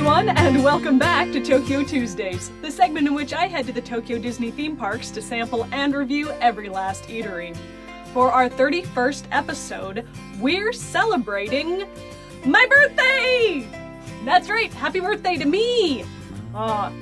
everyone, and welcome back to Tokyo Tuesdays, the segment in which I head to the Tokyo Disney theme parks to sample and review every last eatery. For our 31st episode, we're celebrating my birthday! That's right, happy birthday to me!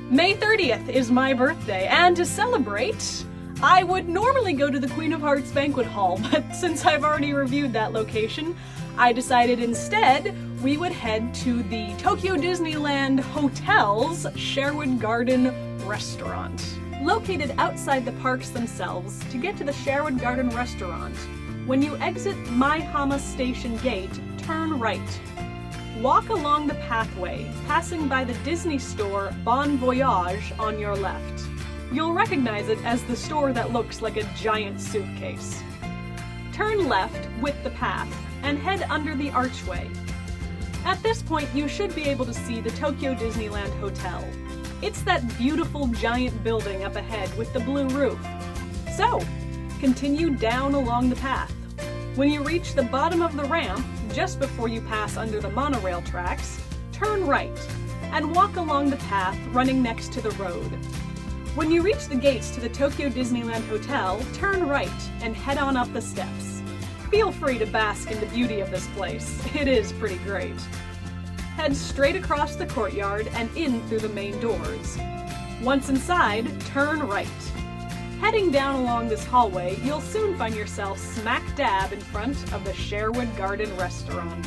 May 30th is my birthday, and to celebrate, I would normally go to the Queen of Hearts Banquet Hall, but since I've already reviewed that location, I decided instead we would head to the Tokyo Disneyland Hotel's Sherwood Garden Restaurant. Located outside the parks themselves, to get to the Sherwood Garden Restaurant, when you exit Maihama Station Gate, turn right. Walk along the pathway, passing by the Disney store Bon Voyage on your left. You'll recognize it as the store that looks like a giant suitcase. Turn left with the path and head under the archway. At this point, you should be able to see the Tokyo Disneyland Hotel. It's that beautiful giant building up ahead with the blue roof. So, continue down along the path. When you reach the bottom of the ramp, just before you pass under the monorail tracks, turn right and walk along the path running next to the road. When you reach the gates to the Tokyo Disneyland Hotel, turn right and head on up the steps. Feel free to bask in the beauty of this place. It is pretty great. Head straight across the courtyard and in through the main doors. Once inside, turn right. Heading down along this hallway, you'll soon find yourself smack dab in front of the Sherwood Garden Restaurant.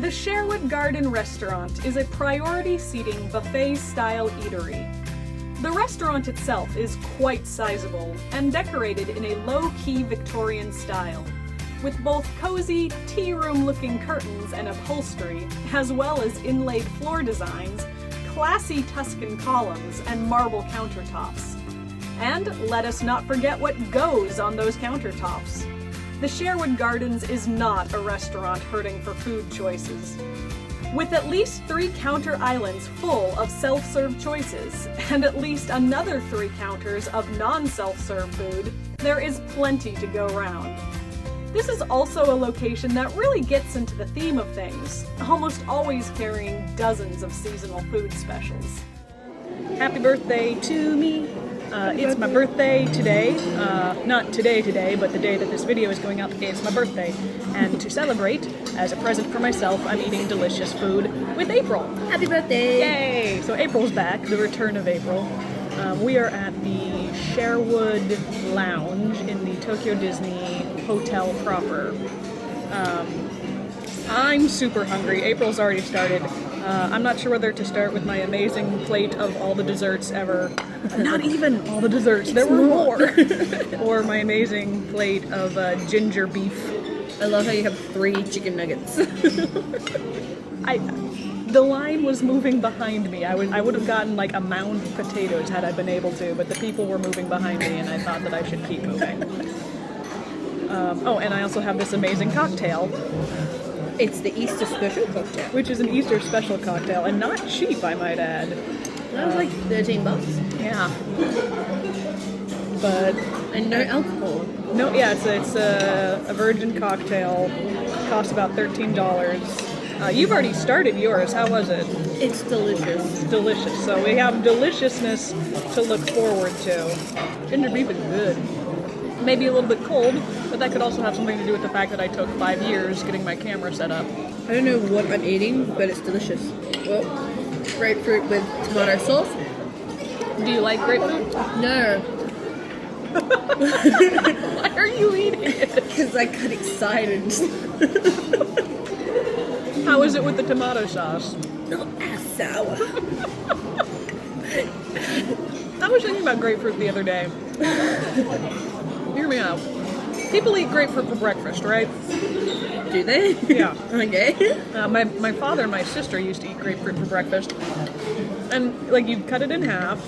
The Sherwood Garden Restaurant is a priority seating buffet-style eatery. The restaurant itself is quite sizable and decorated in a low-key Victorian style, with both cozy, tea room-looking curtains and upholstery, as well as inlaid floor designs, classy Tuscan columns, and marble countertops. And let us not forget what goes on those countertops. The Sherwood Gardens is not a restaurant hurting for food choices. With at least 3 counter islands full of self-serve choices, and at least another 3 counters of non-self-serve food, there is plenty to go around. This is also a location that really gets into the theme of things, almost always carrying dozens of seasonal food specials. Happy birthday to me! It's my birthday today. Not today, but the day that this video is going out, it's my birthday. And to celebrate, as a present for myself, I'm eating delicious food with April. Happy birthday! Yay! So April's back, the return of April. We are at the Sherwood Lounge in the Tokyo Disney Hotel proper. I'm super hungry. April's already started. I'm not sure whether to start with my amazing plate of all the desserts ever. Not even all the desserts, there were more. Or my amazing plate of ginger beef. I love how you have 3 chicken nuggets. The line was moving behind me. I would have gotten like a mound of potatoes had I been able to, but the people were moving behind me and I thought that I should keep moving. And I also have this amazing cocktail. It's the Easter special cocktail. Which is an Easter special cocktail, and not cheap, I might add. That was like $13. Yeah. But... And no alcohol. No, yeah, it's a virgin cocktail. Costs about $13. You've already started yours. How was it? It's delicious. It's delicious. So we have deliciousness to look forward to. Ginger beef is good. Maybe a little bit cold, but that could also have something to do with the fact that I took 5 years getting my camera set up. I don't know what I'm eating, but it's delicious. Well, grapefruit with tomato sauce. Do you like grapefruit? No. Why are you eating it? Because I got excited. How is it with the tomato sauce? Not as sour. I was thinking about grapefruit the other day. Hear me out. People eat grapefruit for breakfast, right? Do they? Yeah. Okay. My father and my sister used to eat grapefruit for breakfast. And, like, you cut it in half,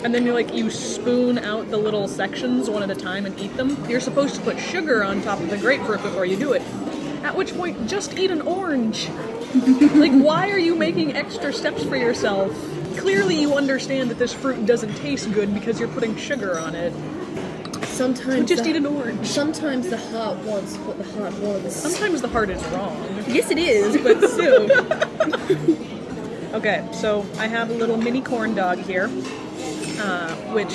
and then you spoon out the little sections one at a time and eat them. You're supposed to put sugar on top of the grapefruit before you do it. At which point, just eat an orange. Like, why are you making extra steps for yourself? Clearly you understand that this fruit doesn't taste good because you're putting sugar on it. Sometimes just eat an orange. Sometimes the heart wants what the heart wants. Sometimes the heart is wrong. Yes, it is, but still. Okay, so I have a little mini corn dog here, which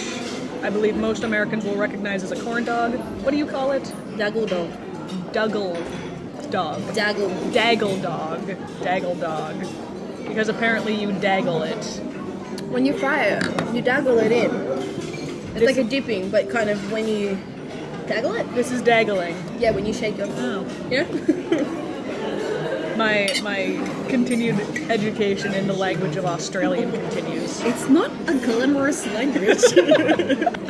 I believe most Americans will recognize as a corn dog. What do you call it? Daggle dog. Duggle dog. Daggle. Daggle dog. Daggle dog. Because apparently you daggle it. When you fry it, you daggle it in. It's like a dipping, but kind of when you daggle it. This is daggling. Yeah, when you shake it. Oh. Yeah. My continued education in the language of Australian continues. It's not a glamorous language.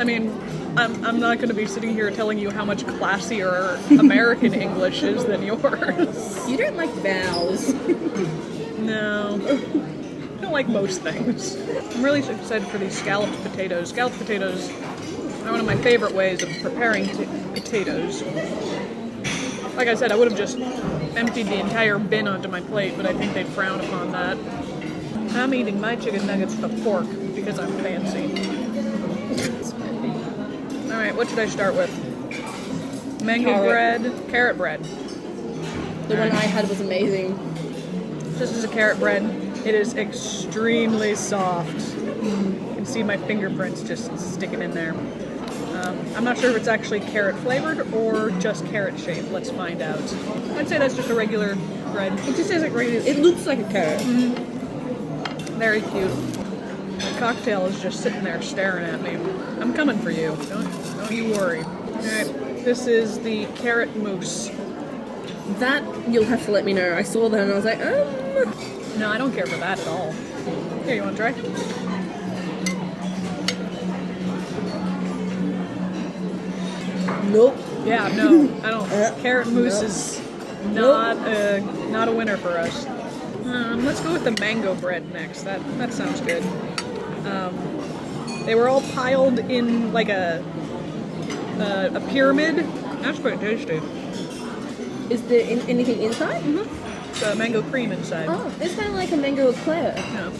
I mean, I'm not going to be sitting here telling you how much classier American English is than yours. You don't like vowels. No. I don't like most things. I'm really excited for these scalloped potatoes. Scalloped potatoes are one of my favorite ways of preparing potatoes. Like I said, I would have just emptied the entire bin onto my plate, but I think they'd frown upon that. I'm eating my chicken nuggets with a fork because I'm fancy. Alright, what should I start with? Mango bread, carrot bread. The one I had was amazing. This is a carrot bread. It is extremely soft. You can see my fingerprints just sticking in there. I'm not sure if it's actually carrot flavored or just carrot shaped. Let's find out. I'd say that's just a regular bread. It just isn't regular. It looks like a carrot. Very cute. The cocktail is just sitting there staring at me. I'm coming for you. Don't you worry. Alright, this is the carrot mousse. That you'll have to let me know. I saw that and I was like, No, I don't care for that at all. Here, you want to try? Nope. Yeah, no, I don't. Carrot mousse is not a winner for us. Let's go with the mango bread next. That sounds good. They were all piled in like a pyramid. That's pretty tasty. Is there anything inside? The mango cream inside. Oh, it's kind of like a mango eclair. Yeah.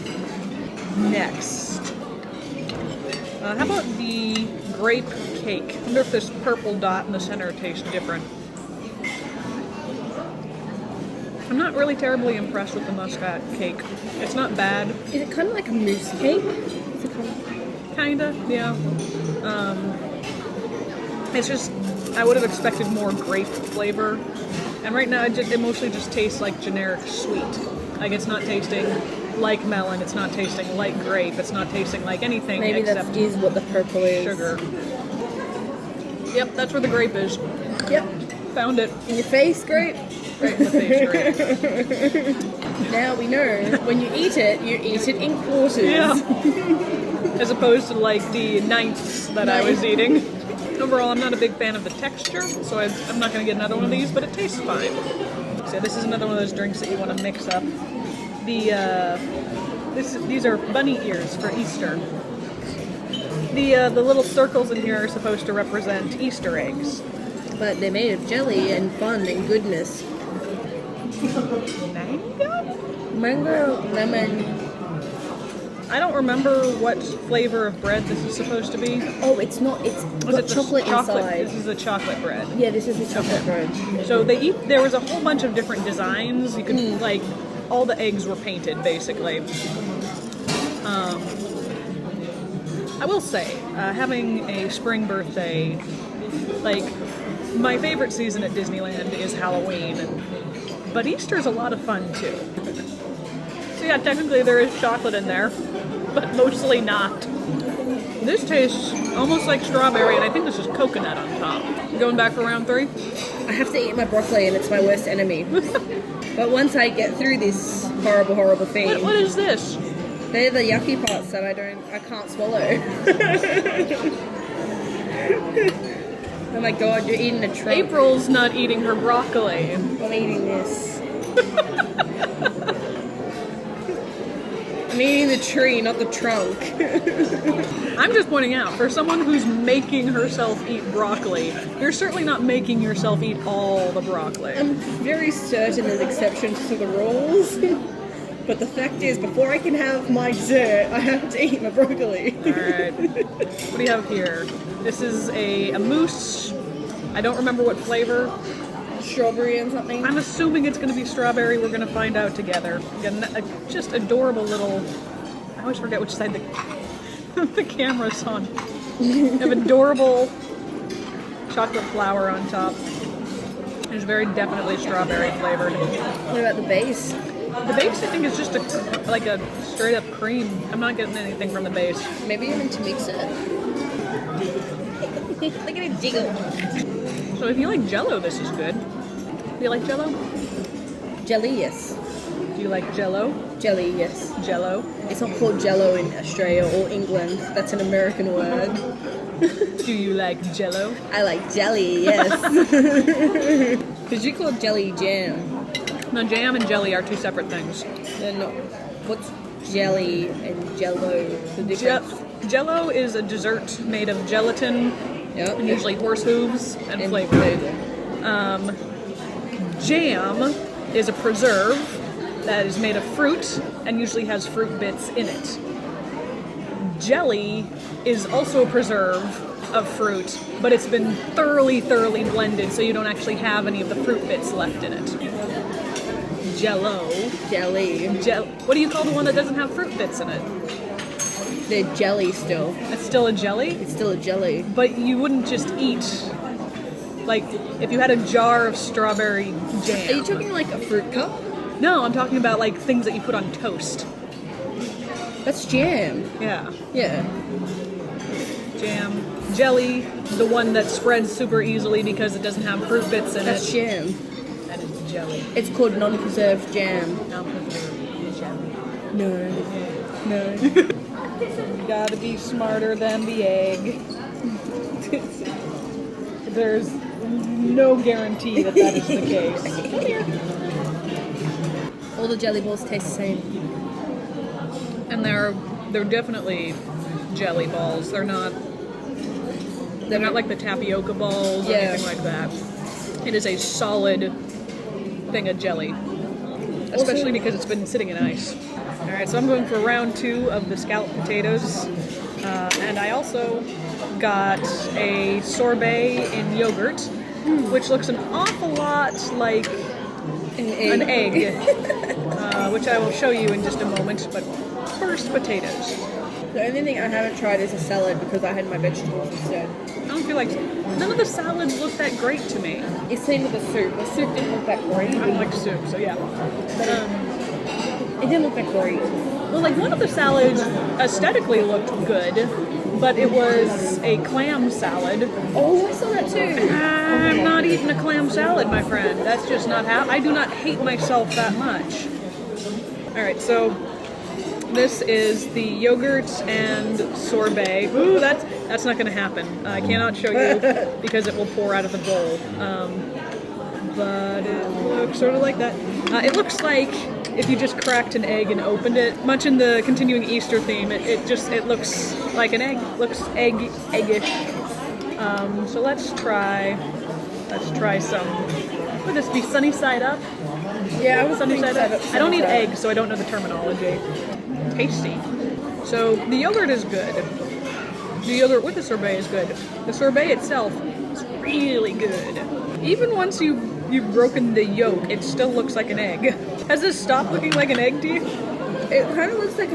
Next. How about the grape cake? I wonder if this purple dot in the center tastes different. I'm not really terribly impressed with the muscat cake. It's not bad. Is it kind of like a mousse cake? Is it Kinda, yeah. It's just, I would have expected more grape flavor. And right now it mostly just tastes like generic sweet. Like it's not tasting like melon, it's not tasting like grape, it's not tasting like anything Maybe except that is what the purple is. sugar. Yep, that's where the grape is. Yep. Found it. In your face, grape. Right in the face grape. Now we know when you eat it in quarters. Yeah. As opposed to like the ninths that I was eating. Overall, I'm not a big fan of the texture, so I'm not going to get another one of these, but it tastes fine. So this is another one of those drinks that you want to mix up. These are bunny ears for Easter. The little circles in here are supposed to represent Easter eggs. But they're made of jelly and fun and goodness. Mango? Mango, lemon. I don't remember what flavor of bread this is supposed to be. Oh, it's not. It's got chocolate inside. This is the chocolate bread. Yeah, this is the chocolate bread. So there was a whole bunch of different designs. You could like all the eggs were painted basically. I will say, having a spring birthday, like my favorite season at Disneyland is Halloween, but Easter's a lot of fun too. So yeah, technically there is chocolate in there, but mostly not. This tastes almost like strawberry, and I think this is coconut on top. Going back for round 3? I have to eat my broccoli, and it's my worst enemy. But once I get through this horrible, horrible thing... What is this? They're the yucky parts that I can't swallow. Oh my god, you're eating a trunk. April's not eating her broccoli. I'm eating this. I'm eating the tree, not the trunk. I'm just pointing out, for someone who's making herself eat broccoli, you're certainly not making yourself eat all the broccoli. I'm very certain there's exceptions to the rules. But the fact is, before I can have my dessert, I have to eat my broccoli. Alright. What do you have here? This is a mousse. I don't remember what flavor. strawberry and something. I'm assuming it's going to be strawberry. We're going to find out together. Just adorable little... I always forget which side the camera's on. They have adorable chocolate flour on top. It's very definitely strawberry flavored. What about the base? The base, I think, is just like a straight up cream. I'm not getting anything from the base. Maybe you meant to mix it. Look at it jiggle. So if you like Jello, this is good. Do you like Jello? Jelly, yes. Do you like Jello? Jelly, yes. Jello? It's not called Jello in Australia or England. That's an American word. Do you like Jello? I like jelly, yes. Because you call jelly jam. No, jam and jelly are two separate things. They're not. What's jelly and Jello? The difference? Jello is a dessert made of gelatin, Yep. and usually horse hooves and flavor. Jam is a preserve that is made of fruit and usually has fruit bits in it. Jelly is also a preserve of fruit, but it's been thoroughly blended so you don't actually have any of the fruit bits left in it. Jello. Jelly. What do you call the one that doesn't have fruit bits in it? They're jelly still. It's still a jelly? It's still a jelly. But you wouldn't just eat, like, if you had a jar of strawberry jam. Are you talking like a fruit cup? No, I'm talking about, like, things that you put on toast. That's jam. Yeah. Yeah. Jam. Jelly, the one that spreads super easily because it doesn't have fruit bits in That's it. jam. That is jelly. It's called non-preserved jam. Non-preserved jelly. No. You gotta be smarter than the egg. There's no guarantee that is the case. All the jelly balls taste the same. And they're definitely jelly balls. They're not like the tapioca balls or anything like that. It is a solid thing of jelly. Especially because it's been sitting in ice. Alright, so I'm going for round 2 of the scalloped potatoes. And I also got a sorbet in yogurt, which looks an awful lot like an egg. Which I will show you in just a moment, but first potatoes. The only thing I haven't tried is a salad because I had my vegetables instead. I don't feel like none of the salads look that great to me. It's same with the soup. The soup didn't look that great. I don't like soup, so yeah. It didn't look that great. Well, like one of the salads aesthetically looked good, but it was a clam salad. Oh, I saw that too. I'm not eating a clam salad, my friend. That's just not how. I do not hate myself that much. All right, so this is the yogurt and sorbet. Ooh, that's not going to happen. I cannot show you because it will pour out of the bowl. But it looks sort of like that. It looks like if you just cracked an egg and opened it, much in the continuing Easter theme, it looks like an egg. Looks eggish. So let's try some. Would this be sunny side up? Yeah, I was Sunny side up. I don't eat egg. eggs, so I don't know the terminology. Tasty. So the yogurt is good. The yogurt with the sorbet is good. The sorbet itself is really good. Even once you've broken the yolk, it still looks like an egg. Has this stopped looking like an egg to you? It kind of looks like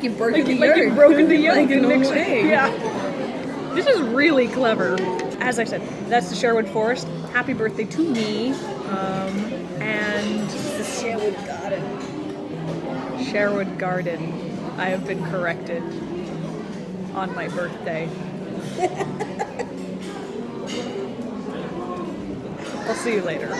you've broken the yolk. Like you've broken the yolk like a and mixed normal egg. Yeah. This is really clever. As I said, that's the Sherwood Forest. Happy birthday to me. And The Sherwood Garden. Sherwood Garden. I have been corrected on my birthday. I'll see you later.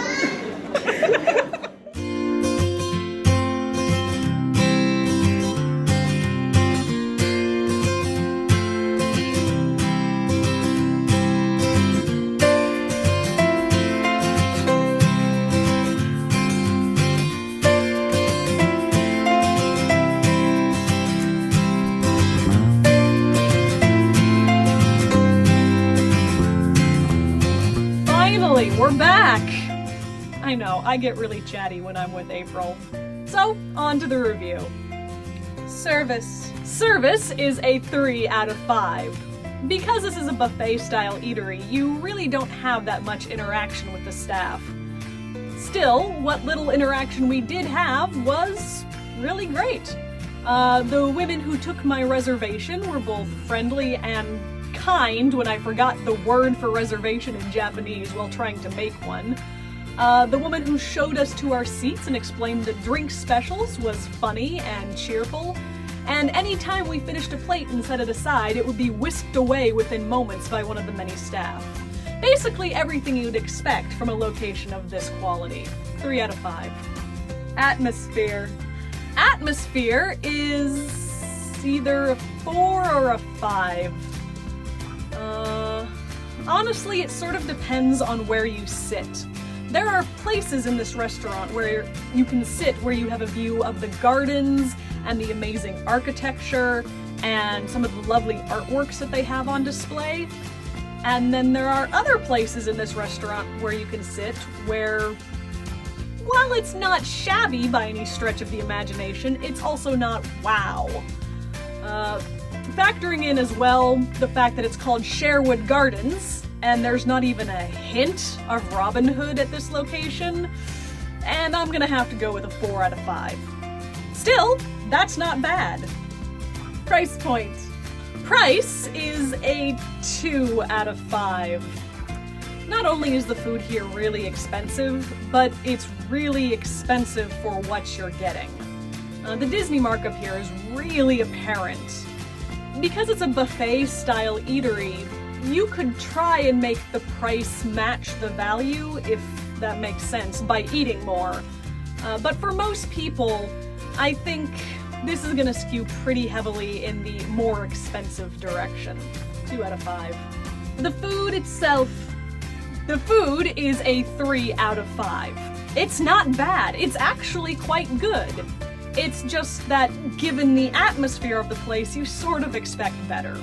We're back! I know, I get really chatty when I'm with April. So, on to the review. Service. Service is a 3 out of 5. Because this is a buffet-style eatery, you really don't have that much interaction with the staff. Still, what little interaction we did have was really great. The women who took my reservation were both friendly and kind when I forgot the word for reservation in Japanese while trying to make one. The woman who showed us to our seats and explained the drink specials was funny and cheerful, and any time we finished a plate and set it aside, it would be whisked away within moments by one of the many staff. Basically everything you'd expect from a location of this quality. 3 out of 5. Atmosphere. Atmosphere is either a 4 or a 5. Honestly, it sort of depends on where you sit. There are places in this restaurant where you can sit where you have a view of the gardens and the amazing architecture and some of the lovely artworks that they have on display. And then there are other places in this restaurant where you can sit where, while it's not shabby by any stretch of the imagination, it's also not wow. Factoring in as well the fact that it's called Sherwood Gardens, and there's not even a hint of Robin Hood at this location, and I'm gonna have to go with a 4 out of 5. Still, that's not bad. Price point. Price is a 2 out of 5. Not only is the food here really expensive, but it's really expensive for what you're getting. The Disney markup here is really apparent. Because it's a buffet-style eatery, you could try and make the price match the value, if that makes sense, by eating more. But for most people, I think this is gonna skew pretty heavily in the more expensive direction. 2 out of 5. The food itself. The food is a 3 out of 5. It's not bad, it's actually quite good. It's just that, given the atmosphere of the place, you sort of expect better.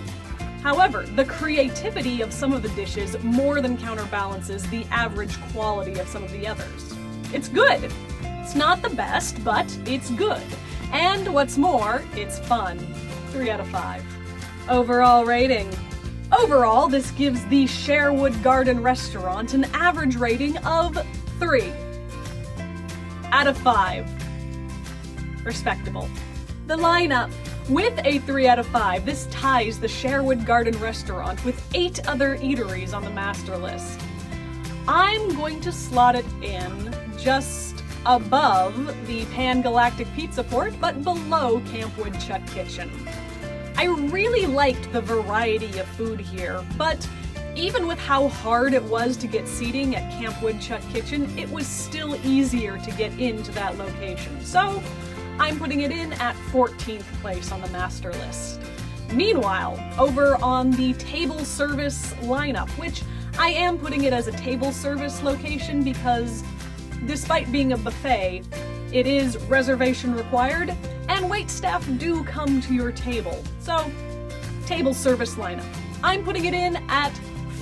However, the creativity of some of the dishes more than counterbalances the average quality of some of the others. It's good. It's not the best, but it's good. And what's more, it's fun. 3 out of 5. Overall rating. Overall, this gives the Sherwood Garden Restaurant an average rating of 3 out of 5. Respectable. The lineup. With a 3 out of 5, this ties the Sherwood Garden Restaurant with 8 other eateries on the master list. I'm going to slot it in just above the Pan Galactic Pizza Port, but below Camp Woodchuck Kitchen. I really liked the variety of food here, but even with how hard it was to get seating at Camp Woodchuck Kitchen, it was still easier to get into that location. So I'm putting it in at 14th place on the master list. Meanwhile, over on the table service lineup, which I am putting it as a table service location because despite being a buffet, it is reservation required, and waitstaff do come to your table. So, table service lineup. I'm putting it in at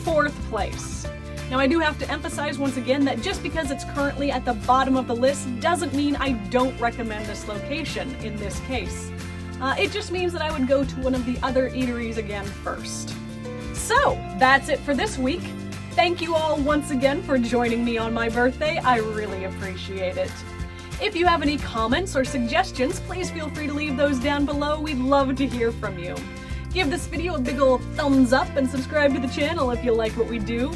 4th place. Now I do have to emphasize once again that just because it's currently at the bottom of the list doesn't mean I don't recommend this location in this case. It just means that I would go to one of the other eateries again first. So, that's it for this week. Thank you all once again for joining me on my birthday. I really appreciate it. If you have any comments or suggestions, please feel free to leave those down below. We'd love to hear from you. Give this video a big ol' thumbs up and subscribe to the channel if you like what we do.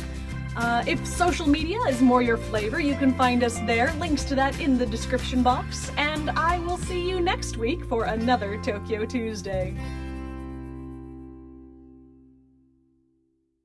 If social media is more your flavor, you can find us there. Links to that in the description box. And I will see you next week for another Tokyo Tuesday.